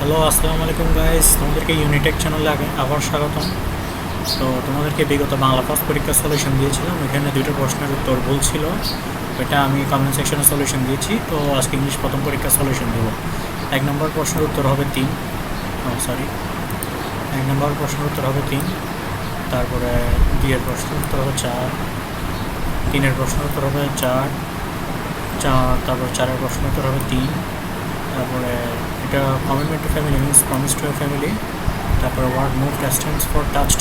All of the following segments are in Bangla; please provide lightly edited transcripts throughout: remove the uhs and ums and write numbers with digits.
হ্যালো, আসসালামু আলাইকুম গাইস। তোমাদেরকে ইউনিটেক চ্যানেলে আবার স্বাগতম। তো তোমাদেরকে বিগত বাংলা ফার্স্ট পরীক্ষার সলিউশন দিয়েছিলাম, এখানে দুইটা প্রশ্নের উত্তর ভুল ছিল, এটা আমি কমেন্ট সেকশনে সলিউশন দিয়েছি। তো আজকে ইংলিশ প্রথম পরীক্ষার সলিউশন দেবো। এক নম্বর প্রশ্নের উত্তর হবে 3, এক নম্বর প্রশ্নের উত্তর হবে 3, তারপরে 2-এর প্রশ্নের উত্তর হবে 4, 3-এর প্রশ্নের উত্তর হবে 4, তারপর 4-এর প্রশ্নের উত্তর হবে 3, তারপরে এটা commitment to family means promise to a family, তারপরে word move stands for touched,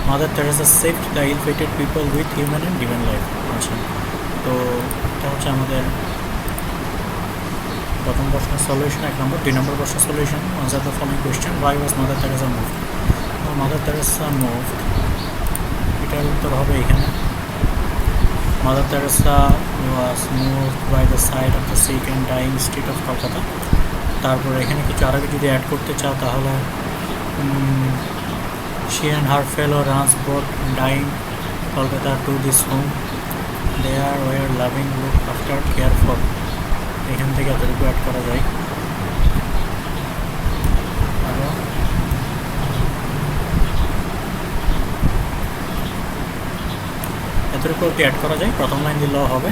Mother Teresa saved the ill fated people with human and divine life. আচ্ছা, তো এটা হচ্ছে আমাদের প্রথম প্রশ্নের সলিউশন। 1 নম্বর। 2 নম্বর প্রশ্নের solution, answer the following question, why was Mother Teresa moved. Mother Teresa moved, এটার উত্তর হবে এখানে, Mother Teresa was moved by the side of the sick and dying street of Kolkata. তারপরে এখানে কিছু আরবি যদি অ্যাড করতে চাও তাহলে she and her fellow runs brought dying Kolkata to this home. They are were loving, look after, care for. এখান থেকে এতটুকু অ্যাড করা যায়। আরও এতটুকু একটু অ্যাড করা যায়, প্রথম লাইন দিলেও হবে,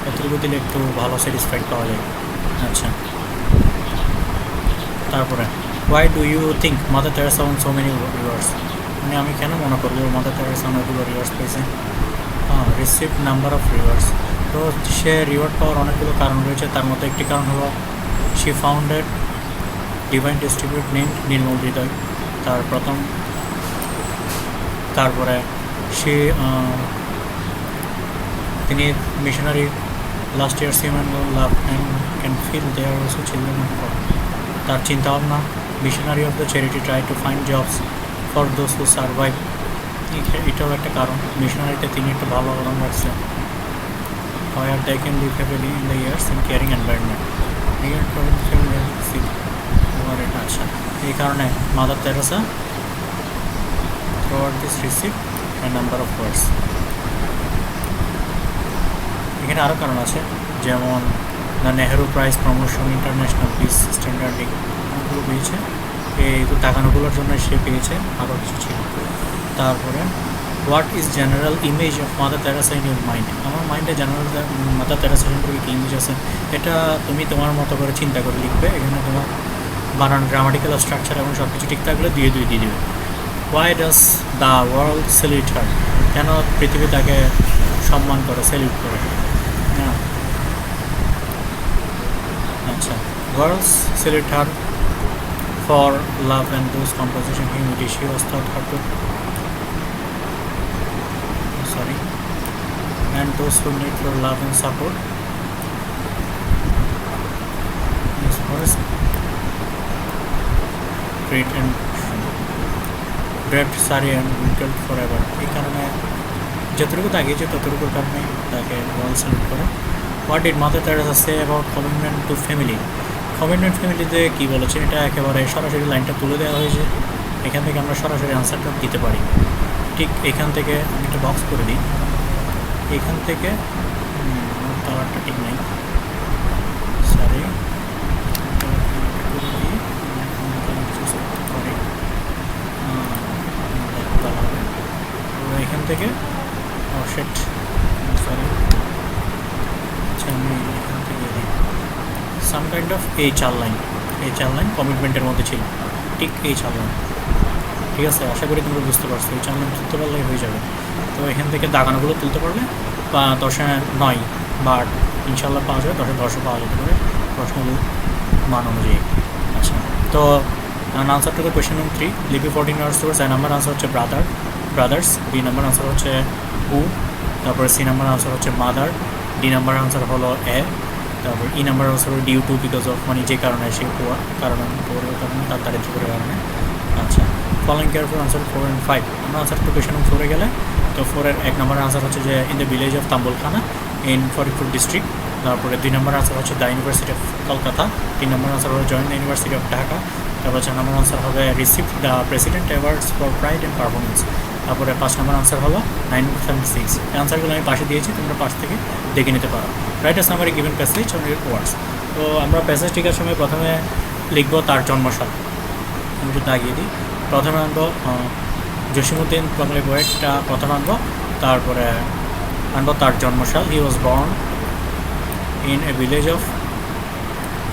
এতটুকু দিলে একটু ভালো স্যাটিসফাইড পাওয়া যায়। আচ্ছা, তারপরে why do you think Mother Teresa on so many rewards, মানে আমি কেন মনে করবো মাদার তেরেসা অনেকগুলো রিভার্স পেয়েছে। রিসিভ নাম্বার অফ রিভার্স, তো সে রিওয়ার্ড পাওয়ার অনেকগুলো কারণ রয়েছে, তার মধ্যে একটি কারণ হলো she founded divine distribute name Nirmal Hriday, তার প্রথম। তারপরে সে তিনি missionary last year human love and can feel their also children of God, তার চিন্তাভাবনা missionary of the charity try to find jobs for those who survive, এটাও একটা কারণ, মিশনারিতে তিনি একটা ভালো অবদান রাখছেন। However, they can live happily in the years in caring environment. Near আচ্ছা, এই কারণে mother Teresa throughout this received a number of words. এখানে আরও কারণ আছে, যেমন the Nehru prize promotion, international peace standarding, অনেকগুলো পেয়েছে, এই টাকানোগুলোর জন্য সে পেয়েছে, আরও কিছু ছিল। তারপরে what is general image of mother Teresa in your mind, আমার মাইন্ডে জেনারেল মাদার তেরেসা সম্পর্কে কী ইমেজ আছে, এটা তুমি তোমার মতো করে চিন্তা করে লিখবে। এখানে তোমার বানান, গ্রামাটিক্যাল স্ট্রাকচার এবং সব কিছু ঠিক থাকলে দিয়ে দিবে। Why does the world salute her, কেন পৃথিবী তাকে সম্মান করে, সেলিউট করে। হ্যাঁ, আচ্ছা, world's salute her for love and those composition humility, she was thought her to and those who need your love and support. Yes, first great and draped sari and wrinkled forever, এই কারণে যতটুকু তাকিয়েছে ততটুকুর কারণে তাকে ওয়ার্ল্ড সেলিউট করে। What did mother Teresa say about commitment to family, commitment ফ্যামিলিতে কী বলেছে, এটা একেবারে সরাসরি লাইনটা তুলে দেওয়া হয়েছে, এখান থেকে আমরা সরাসরি আনসারটা দিতে পারি। ঠিক এখান থেকে আমি একটা বক্স করে দিই, এখান থেকে কালারটা ঠিক নেই, সরি, এখান থেকে সেট, সরি, আচ্ছা আমি এখান থেকে দিই সাম কাইন্ড অফ এই 4 লাইন কমিটমেন্টের মধ্যে ছিল, ঠিক এই 4 লাইন। ঠিক আছে, আশা করি তোমরা বুঝতে পারছো, এই 4 লাইন তুলতে পারলেই হয়ে যাবে। তো এখান থেকে দাগানোগুলো তুলতে পারলে 10-9 বা ইনশাল্লাহ পাওয়া যাবে, 10-10 পাওয়া যেতে পারে প্রশ্নগুলো মান অনুযায়ী। আচ্ছা, তো answer to the question number 3, লিপি 14 ইয়ার্স টুয়ার্ডস। নাম্বার আনসার হচ্ছে ব্রাদার্স, বি নাম্বার আনসার হচ্ছে হু, তারপরে সি নাম্বার আনসার হচ্ছে মাদার, ডি নাম্বার আনসার হলো এ, তারপর ই নাম্বার আনসার হলো ডিউ টু বিকজ অফ, মানে যে কারণে সে কারণে তার দারিদ্র করে কারণে। আচ্ছা, ফলোইং কেয়ারফুল আনসার 4 and 5। আমরা আনসার টু কোয়েশ্চেন নম্বর 4-এ গেলে, তো 4-এর 1 নম্বর আনসার হচ্ছে যে in the village of Tambulkhana in Faridpur district. তারপরে 2 নম্বর আনসার হচ্ছে the university of Kolkata. 3 number answer হলো join the university of Dhaka. তারপর 4 নম্বর আনসার হবে receive the president awards for pride and performance. তারপরে 5 নম্বর আনসার হলো 1976। এই আনসারগুলো আমি পাশে দিয়েছি, তোমরা পাশ থেকে দেখে নিতে পারো। Write a summary given passage on your words. তো আমরা প্যাসেজ টিকার সময় প্রথমে লিখব তার জন্মসাল। আমি একটু দাগিয়ে দিই। প্রথমে আনবো জসিমউদ্দিন বাঙালি পোয়েটটা প্রথমে আনবো, তারপরে আনবো তার জন্মসাল। He was born in a village of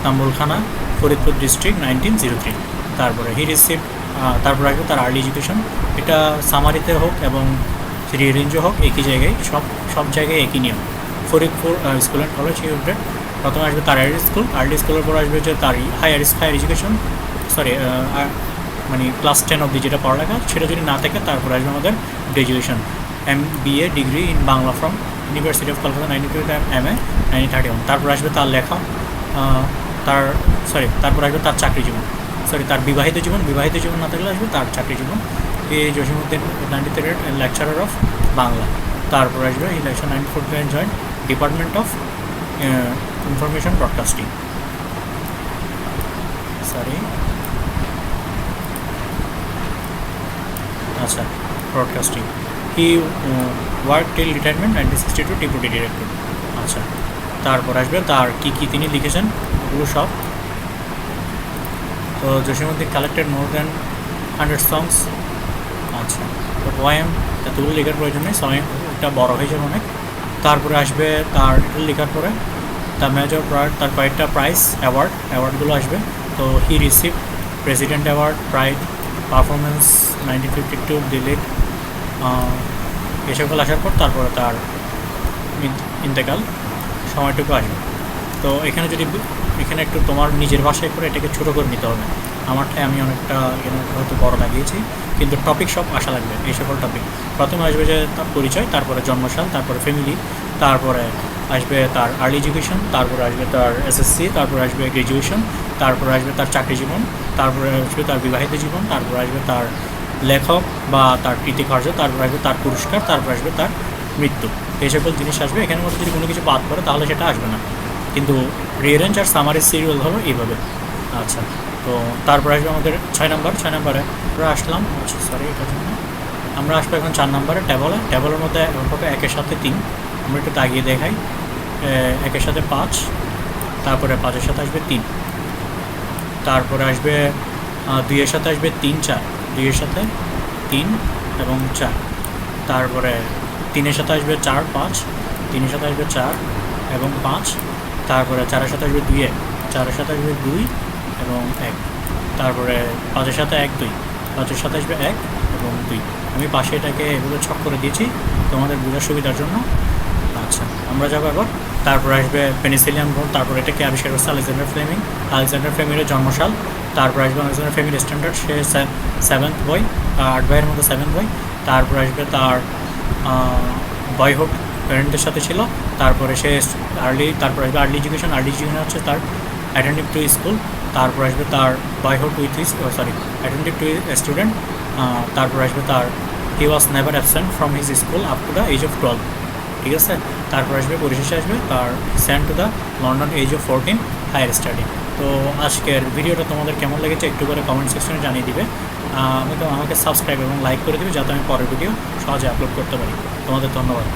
Tambulkhana, Faridpur district, 1903। তারপরে হি রিসিভ, তারপর আসবে তার আর্লি এডুকেশন। এটা সামারিতে হোক এবং রিরেঞ্জও হোক একই জায়গায়, সব জায়গায় একই নিয়ম। Faridpur school and college he went. প্রথমে আসবে তার আর্লি স্কুলের পর আসবে যে তার হায়ার এডুকেশন, সরি মানে ক্লাস 10 অবধি যেটা পড়ালেখা, সেটা যদি না থাকে তারপর আসবে আমাদের graduation, MBA degree in Bangla from university of Kolkata 1922, MA 1931। তারপর আসবে তার লেখা, তারপর আসবে তার চাকরি জীবন, তার বিবাহিত জীবন না থাকলে আসবে তার চাকরি জীবন। এই জসিমউদ্দিন 93 লেকচারার অফ বাংলা। তারপর আসবে election 1949 join department of information broadcasting, broadcasting. He work till retirement 1962 deputy director. আচ্ছা, তারপর আসবে তার কী তিনি লিখেছেন ওগুলো সব। তো জসিমউদ্দিন কালেক্টেড মোর দ্যান 100 সংস। আচ্ছা, তো পোয়েম এতগুলো লেখার প্রয়োজন নেই, এটা বড় হয়ে যাবে অনেক। তারপরে আসবে তার লেখার পরে দ্য মেজর প্রাইড, তার কয়েকটা প্রাইজ অ্যাওয়ার্ডগুলো আসবে। তো হি receive president award, pride, performance 1952, delete, এসবগুলো আসার পর তারপরে তার ইন্তেকাল সময়টুকু আসবে। তো এখানে একটু তোমার নিজের ভাষায় করে এটাকে ছোটো করে নিতে হবে। আমারটাই আমি অনেকটা এখানে হয়তো বড় লাগিয়েছি, কিন্তু টপিক সব আসা লাগবে। এই সকল টপিক প্রথমে আসবে যে তার পরিচয়, তারপরে জন্মসাল, তারপরে ফ্যামিলি, তারপরে আসবে তার আর্লি এডুকেশন, তারপরে আসবে তার SSC, তারপরে আসবে গ্র্যাজুয়েশন, তারপরে আসবে তার চাকরি জীবন, তারপরে আসবে তার বিবাহিত জীবন, তারপরে আসবে তার লেখক বা তার কৃতিকার্য, তারপরে আসবে তার পুরস্কার, তারপরে আসবে তার মৃত্যু। এই সকল জিনিস আসবে। এখানের মধ্যে যদি কোনো কিছু বাদ পড়ে তাহলে সেটা আসবে না, কিন্তু রিয়ারেঞ্জ আর সামারি সিরিয়াল হলো এইভাবে। আচ্ছা, তো তারপর আসবে আমাদের 6 নম্বরে আমরা আসলাম। আচ্ছা, এটার জন্য আমরা আসবো এখন 4 নম্বরে টেবলের মধ্যে হবে 1-এর সাথে 3। আমরা একটু তাগিয়ে দেখাই। 1-এর সাথে 5, তারপরে 5-এর সাথে আসবে 3, তারপরে আসবে 2-এর সাথে আসবে 3, 4, 2-এর সাথে 3 এবং 4, তারপরে 3-এর সাথে আসবে 4, 5, 3-এর সাথে আসবে 4 এবং 5, তারপরে 4-এর সাথে আসবে 2, 4-এর সাথে আসবে 2 এবং 1, তারপরে 5-এর সাথে 1, 2, 5-এর সাথে আসবে 1 এবং 2। আমি পাশে এটাকে এভাবে ছক করে দিয়েছি তোমাদের বোঝার সুবিধার জন্য। আচ্ছা, আমরা যাবো এবার। তারপর আসবে পেনিসিলিয়াম বোর্ড, তারপর এটাকে আবিষ্কার করছে আলেকজান্ডার ফ্লেমিংয়ের জন্মসাল। তারপর আসবে আলেকজান্ডার ফ্লেমিং স্ট্যান্ডার্ড, সে 7th বই, 8 ভাইয়ের মধ্যে 7th বই। তারপর আসবে তার বয়হুড প্যারেন্টদের সাথে ছিল। তারপরে সে তারপর আসবে আর্লি এডুকেশন হচ্ছে তার অ্যাটেন্ডিং টু স্কুল। তারপর আসবে তার বয়হুড অ্যাটেন্ডিং টু স্টুডেন্ট। তারপর আসবে তার he was never absent from his school up to the age of 12। ঠিক আছে, তারপর আসবে পরিশেষে আসবে তার sent to the London age of 14 higher study. তো আজকের ভিডিওটা তোমাদের কেমন লেগেছে একটু করে কমেন্ট সেকশনে জানিয়ে দিবে। আমাকে সাবস্ক্রাইব এবং লাইক করে দিবে, যাতে আমি পরের ভিডিও সহজে আপলোড করতে পারি। তোমাদের ধন্যবাদ।